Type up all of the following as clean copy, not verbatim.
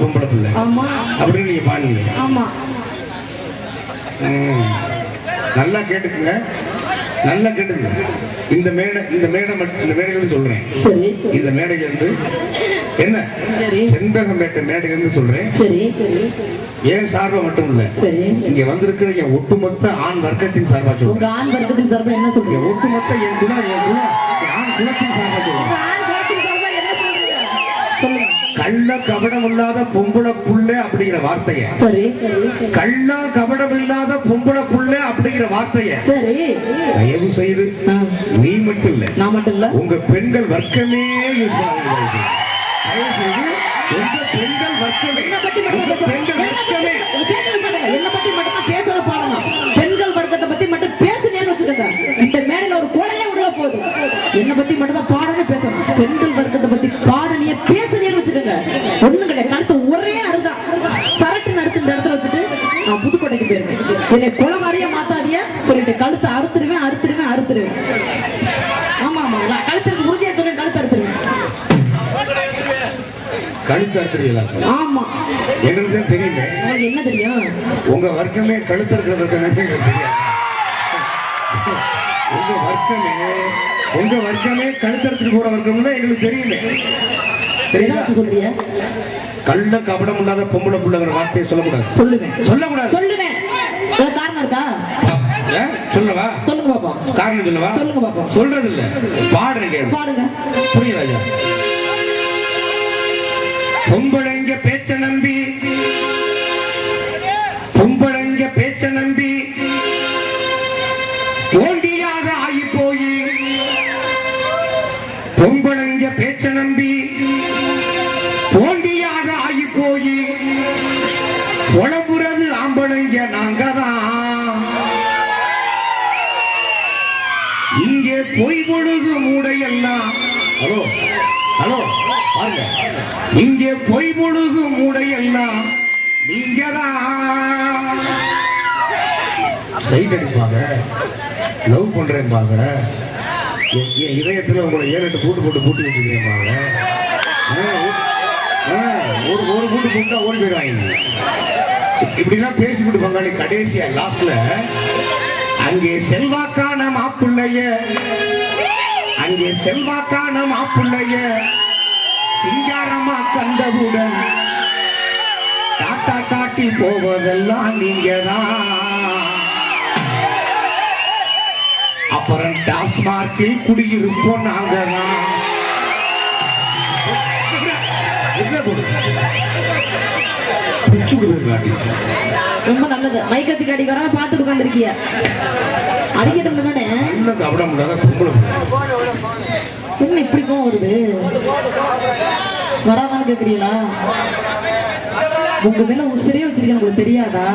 பொம்பளை பிள்ளை அப்படின்னு நீங்க பாருங்க. நல்லா கேட்டுக்குங்க, நல்லா கேட்டுங்க. இந்த மேடையிலிருந்து சொல்றேன். இந்த மேடையிலிருந்து என்ன செண்பகம்பேட்டை மேடையிலிருந்து சொல்றேன். ஏன் சார்பா மட்டும் இல்ல, இங்க வந்திருக்கிற என் ஒட்டுமொத்த ஆண் வர்க்கத்தின் சார்பா சொல்றேன். ஆண் வர்க்கத்தின் சார்பா என்ன சொல்றீங்க? ஒட்டுமொத்த என் ஆண் குலத்தின் சார்பா சொல்றேன். கள்ள கபடம் இல்லாத பொம்பளை புள்ள அப்படிங்கிற வார்த்தைய, கள்ள கபடம் இல்லாத பொம்பளை புள்ள அப்படிங்கிற வார்த்தைய தயவு செய்து நீ மட்டும் இல்ல, நான் மட்டும் இல்ல, உங்க பெண்கள் வர்க்கமே யூஸ் பண்ணாதீங்க. தயவு செய்து உங்க பெண்கள் வர்க்கமே, பெண்கள் வர்க்கமே என்ன பத்தி மட்டும் பேசுற பாருங்க. பெண்கள் வர்க்கத்தை பத்தி மட்டும் பேசுனேன்னு வச்சுக்கோங்க, இந்த மேடையில ஒரு கொலையே உள்ள போகுது. என்ன பத்தி மட்டும் தான் பாடணும் பேசணும். பெண்கள் வர்க்கத்தை பத்தி பாடணிய பேசுனேன்னு வச்சுக்கோங்க, ஒண்ணும் கிடையாது. கருத்து ஒரே அருதா சரட்டு நடத்து இந்த இடத்துல வச்சுட்டு நான் புதுக்கோட்டைக்கு போயிருவேன். என்னை கொலவாரியா மாத்தாதிய சொல்லிட்டு கழுத்தை அறுத்துருவேன். ஆமா ஆமா, கழுத்துக்கு உறுதியா சொல்றேன், கழுத்து அறுத்துருவேன். கழுத்து அறுத்துருவீங்களா? ஆமா, எங்களுக்கு தெரியுமே. என்ன தெரியும்? உங்க வர்க்கமே கழுத்து இருக்கிற தெரியும். உங்க வர்க்கமே கழுத்தறுத்துட்டு போற வர்க்கம்னா எங்களுக்கு தெரியுமே. தெரியுதா சொல்றீங்க? கள்ள கபடம் இல்லாத பொம்பளை புள்ளங்கிற வார்த்தையை சொல்லக்கூடாது. சொல்லுவேன். காரணம் இருக்கா? சொல்லவா? சொல்லுங்க பாப்பா. காரணம் சொல்லவா? சொல்லுங்க பாப்பா. சொல்றது இல்ல, பாடுங்க. புரியுதா ஐயா? பொம்பளைங்க பேச்ச நம்பி தோண்டியாக ஆகி போய், பொம்பளைங்க பேச்ச நம்பி தோண்டியாக ஆகி போய் புலம்புறது ஆம்பளைங்க நாங்கதான். இங்கே பொய் பொழுது மூடையெல்லாம், ஹலோ ஹலோ பாருங்க, இங்கே பொய் பொழுது மூடையெல்லாம் நீங்கதான். சைட் அடிப்பாங்க, லவ் பண்றேன்பாங்க, என் இதயத்துல உங்களை 7-8 பூட்டு வச்சுக்கிறேன்பாங்க. ஒரு பூட்டு போட்டா ஓடி போயிடுவாங்க. இப்படிலாம் பேசிவிட்டு பங்காளி கடைசியா லாஸ்ட்ல அங்கே செல்வாக்கான மாப்பிள்ளைய சிங்காரமா கண்டவுடன் டாட்டா காட்டி போவதெல்லாம் நீங்கதான். அப்புறம் டாஸ்மார்க்கில் குடியிருப்போம் நாங்கதான். ரொம்ப நல்லது. மைக்கத்தி கடிக்காரன் பார்த்துட்டு உட்காந்துருக்கிய அடிக்கட்டும் தானே. என்ன இப்படி போக வருது? வராதான் கேக்குறீங்களா? உங்க மேல உசிரே வச்சிருக்கேன், உங்களுக்கு தெரியாதா?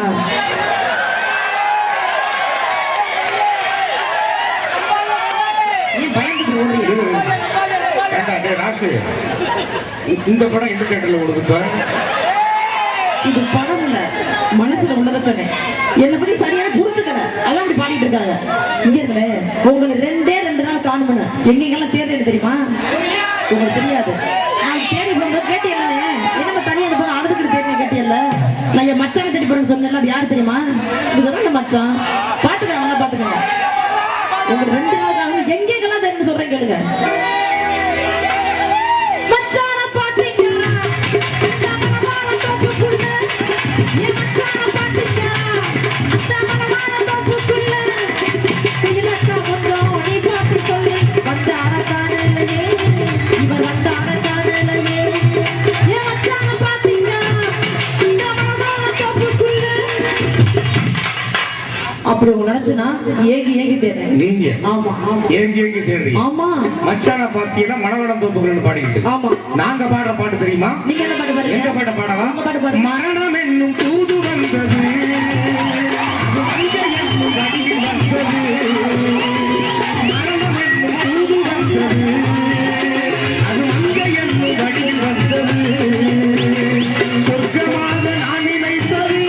இந்த படம் எந்த தியேட்டர்ல ஓடுது? இது படம் இல்ல, மனசுல உள்ளத சொன்னேன். என்ன பத்தி சரியா புரிஞ்சுக்கல, அதான் அப்படி பாடிட்டு இருக்காங்க. இங்க இருக்கல உங்களுக்கு 2 நாள் காணும்னு எங்கெங்கெல்லாம் தேர்தல் தெரியுமா? உங்களுக்கு தெரியாது. நான் தேடி போகும்போது கேட்டியல்ல, என்ன தனியா அந்த போது அழுதுகிட்டு தேர்தல் கேட்டியல்ல, நான் என் மச்சான தேடி போறேன்னு சொன்னேன். அது யாரு தெரியுமா? இதுதான் இந்த மச்சான். பாத்துக்கங்க, பாத்துக்கங்க. உங்களுக்கு 2 நாள் காணும் எங்கெங்கெல்லாம் தெரிஞ்சு சொல்றேன் கேளுங்க. அப்படி நினைச்சுனா ஏகி தேடுறேன். நீங்க ஆமா ஏகி தேடுறீங்க. ஆமா, மச்சான பாத்தீங்கன்னா மனவளம் தோப்புகள் பாடிக்கிட்டு. ஆமா, நாங்க பாடுற பாட்டு தெரியுமா? நீங்க என்ன பாட்டு பாடுறீங்க? எங்க பாட்டு பாடவா? உங்க பாட்டு பாடுங்க. மரணம் என்னும் தூது வந்தது, மரணம் என்னும் தூது வந்தது, அது மங்கை என்னும் வடிவில் வந்தது. சொர்க்கமாக நான் நினைத்தது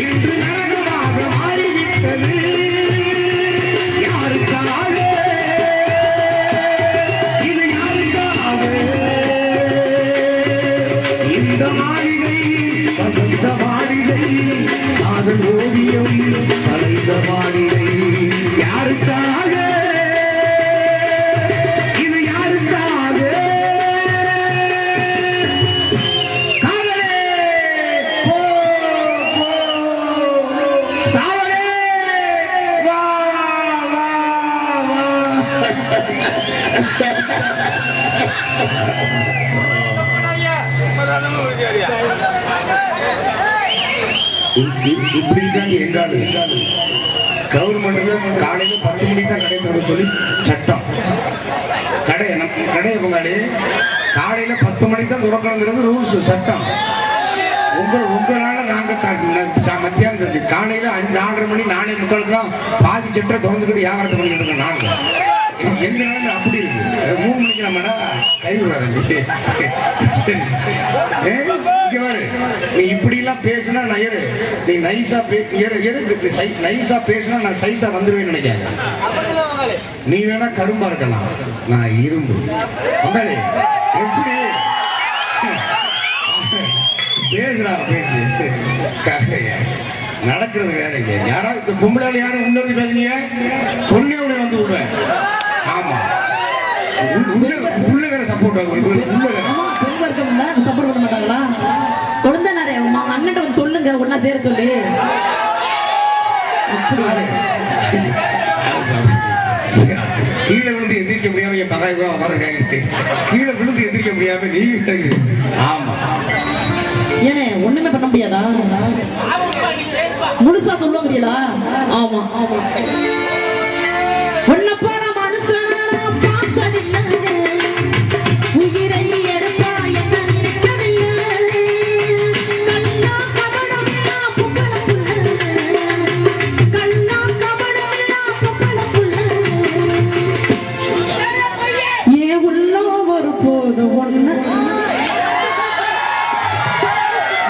இன்று நரகமாக மாறிவிட்டது. யாருக்காக இது? யாருக்காக? இந்த மாளிகை வசந்த மாளிகை அதன் ஓவியம் கலைந்த மாளிகை யாருக்காக இது யாருக்காக காதலே போ போ சாவலே வா வா வா இப்படிதான் எங்காடு கவர்மெண்ட்ல காலையில 10 மணிக்கு தான் கடை திறக்க சொல்லி சட்டம். கடை பங்காளி காலையில 10 மணிக்கு தான் திறக்கணுங்கிறது ரூல்ஸ் சட்டம். உங்களால நாங்க மத்தியானம் காலையில 4:30 மணி 4:45 பாதி சட்டை திறந்துக்கிட்டு வியாபாரத்தை பண்ணிட்டு இருக்கோம். நாங்க எங்க நாள் அப்படி இருக்கு. 3 மணிக்கு நம்மடா கை விடாது. நீ இப்படி எல்லாம் பேசுனா நான் நீ நைசா நைசா பேசுனா நான் சைஸா வந்துருவேன்னு நினைக்காத. நீ வேணா கரும்பா இருக்கலாம், நான் இரும்பு. எப்படி பேசுறா பேசு நடக்கிறது வேலைங்க. யாராவது பொம்பளால யாரும் உள்ள வந்து பேசுனீங்க பொண்ணே உள்ள வந்து விடுவேன். ஆமா உள்ள வேற சப்போர்ட் ஆகும். உள்ள வேற சப்போர்ட் பண்ண மாட்டாங்களா? குழந்தை நிறைய அண்ணன் வந்து சொல்லுங்க ஒன்னா சேர சொல்லி. கீழே விழுந்து எந்திரிக்க முடியாம என் பகாய் கீழே விழுந்து எந்திரிக்க முடியாம நீ. ஆமா ஏனே ஒண்ணுமே பண்ண முடியாதா? முழுசா சொல்லுவாங்கறீங்களா? ஆமா ஆமா. ஒன்ன போற மனுஷன் பார்த்ததில்லை, உயிரை எடுப்பா என்ன நினைக்கவில்லை. கண்ணா கபடம்னா பொம்பள புள்ள, கண்ணா கபடம்னா பொம்பள புள்ள. ஏ உள்ள ஒரு போது ஒண்ணு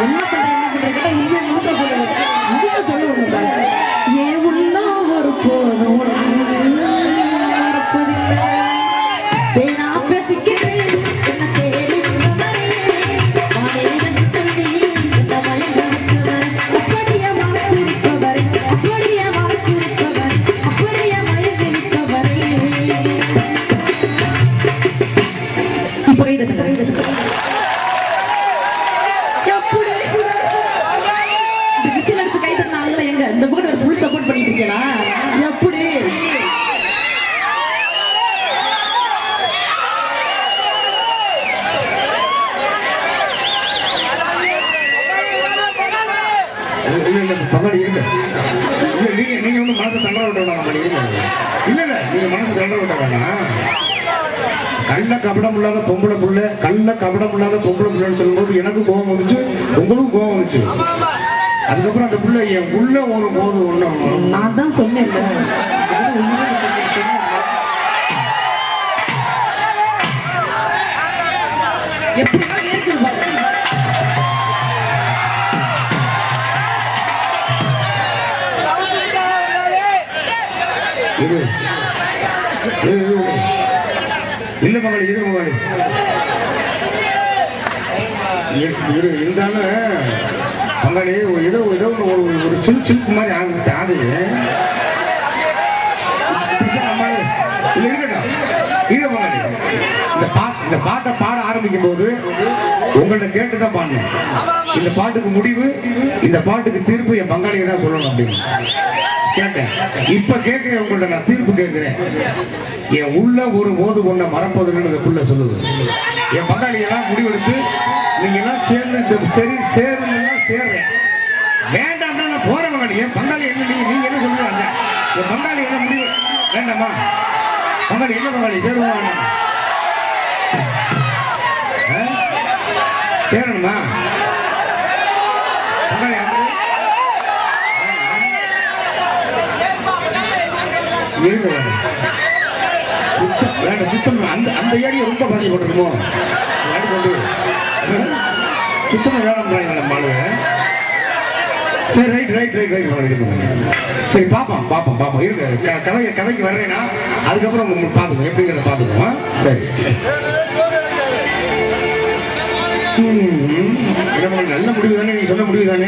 என்ன பண்றீங்க? முழுசா சொல்லுங்க. ஏ உள்ள ஒரு போது எப்படி பகவான் இருங்க. நீங்க ஒன்றும் மனசை தண்டை விட்ட வேணாம். இல்ல நீங்க மனசை தண்டை விட்ட வேணாம். கள்ள கபடம் இல்லாத பொம்பளை புள்ள, கள்ள கபடம் இல்லாத பொம்பளை புள்ளன்னு சொல்லும்போது எனக்கு கோபம் வந்துச்சு, உங்களுக்கும் கோபம் வந்துச்சு. அதுக்கப்புறம் அந்த புள்ள என் உள்ள ஒரு போது ஒண்ணு நான் தான் சொன்னேன். எப்படிதான் இருக்குது இல்ல மகளே, இரு மகளே, இருந்தாலும் மகளே ஏதோ ஏதோ ஒரு சில்க் மாதிரி ஆகுது. இருக்கட்டும். இரு மகளே, இந்த பாட்டை பாட ஆரம்பிக்கும் போது உங்கள்ட்ட கேட்டுதான் பாடினேன். இந்த பாட்டுக்கு முடிவு, இந்த பாட்டுக்கு தீர்ப்பு என் பங்காளியை தான் சொல்லணும் அப்படின்னு கேட்டேன். இப்ப கேட்கிறேன், உங்கள்ட்ட நான் தீர்ப்பு கேட்கிறேன். என் உள்ள ஒரு போது ஒன்றை மறப்பதுன்னு இந்த புள்ள சொல்லுது. என் பங்காளியெல்லாம் முடிவெடுத்து நீங்க எல்லாம் சேர்ந்து சரி சேருன்னா சேர்றேன், வேண்டாம்னா நான் போற பங்காளி. என் பங்காளி என்ன நீங்க என்ன சொல்லுவாங்க? என் பங்காளி என்ன முடிவு வேண்டாமா? பங்காளி என்ன பங்காளி சேருவாங்க? சேரணுமா? பங்காளி இருங்க வேண்டாம். சுத்தம் அந்த ஏரியா ரொம்ப பாதிக்கப்பட்டிருமோ கொண்டு சுத்தமாக வேணாம்ன்றாங்க நம்ம ஆளுங்க. சரி ரைட் சரி பாப்போம் இருக்கு. கதைக்கு வர்றேன்னா அதுக்கப்புறம் பார்த்துக்கோங்க, எப்படிங்கிறத பார்த்துக்குவோம். சரி நல்ல முடிவு தானே, நீ சொன்ன முடிவு தானே.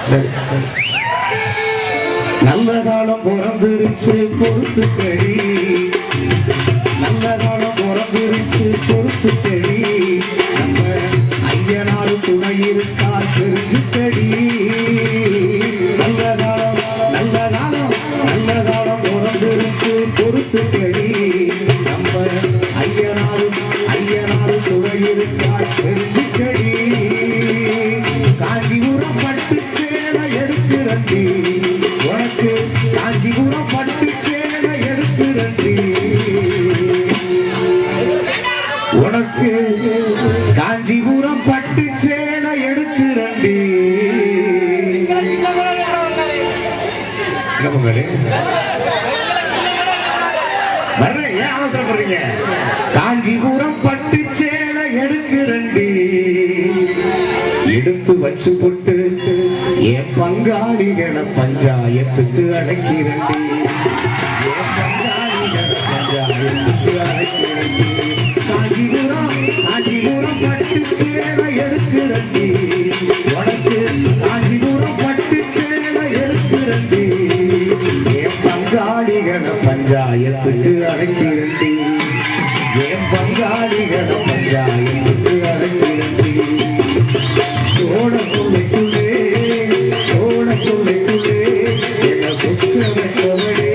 சரி, நல்ல காலம் பிறந்துருச்சு பொறுத்து கடி, நல்ல காலம் பிறந்துருச்சு பொறுத்து கடி, நம்ம ஐயனாரு துணை இருக்கா தெரிஞ்சு கடி. நல்ல காலம் நல்ல காலம் நல்ல காலம் பிறந்துருச்சு பொறுத்து கடி, நம்ம ஐயனாரு ஐயனாரு துணை இருக்கா தெரிஞ்சு கடி. காஞ்சிபுரம் பட்டு சேலை எடுக்கிறண்டி, உனக்கு காஞ்சிபுரம் பட்டு சேலை எடுக்கிறண்டி, உனக்கு காஞ்சிபுரம் பட்டு சேலை எடுக்கிறண்டி. வர்றேன், ஏன் அவசரப்படுறீங்க? காஞ்சிபுரம் பட்டு சேலை எடுக்கிறண்டி, எடுத்து வச்சு போட்டு என் பங்காளிகளை பஞ்சாயத்துக்கு அழைக்கிறண்டி, என் பங்காளிகளை பஞ்சாயத்துக்கு அழைக்கிறண்டி. காஞ்சிபுரம் காஞ்சிபுரம் பட்டு சேலை எடுக்கிறண்டி, உனக்கு காஞ்சிபுரம் பட்டு சேலை எடுக்கிறண்டி, என் பங்காளிகளை பஞ்சாயத்துக்கு அழைக்கிறண்டி, என் பங்காளிகளை பஞ்சாயத்துக்கு அழைக்கிறண்டி. சோழக்குள்ளைக்குள்ளே சோழக்குள்ளைக்குள்ளே என்ன சுத்த வச்சவளே,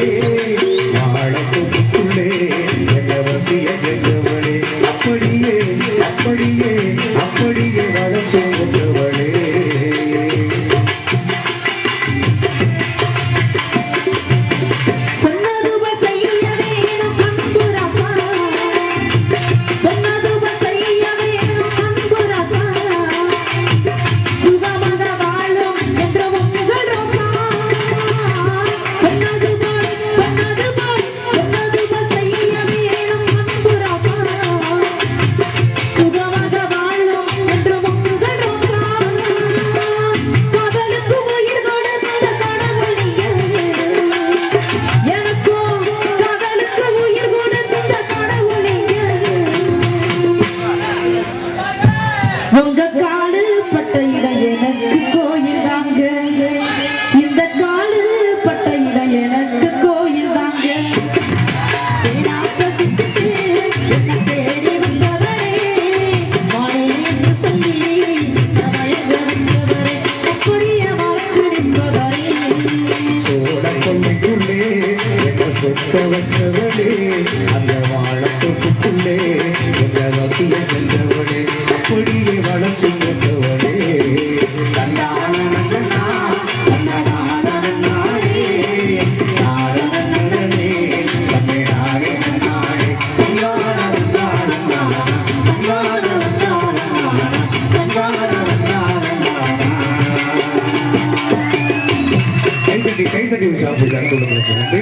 வாழக்குள்ளைக்குள்ளே என்ன வசிய செஞ்சவளே, அப்படியே அப்படியே அப்படியே வர சொல்லுவளே. உங்க காலு பட்ட இடம் எனக்கு கோயில் தாங்க, இந்த காலு பட்ட இடம் எனக்கு கோயில் தாங்க. என்ன தேடி வந்தவரே, மாலை என்று சொல்லி மயங்க வச்சவரே, அப்படியே மறைச்சு நிற்பவரே. சோழக்குள்ளைக்குள்ளே என்ன சொத்த வச்சவளே, அந்த வாழத்தொட்டுக்குள்ளே என்ன வசிய செஞ்சவளே, அப்படியே வளர்ச்சி கொண்டவளே. கைத்தட்டி கைத்தட்டி சாப்பிட்டு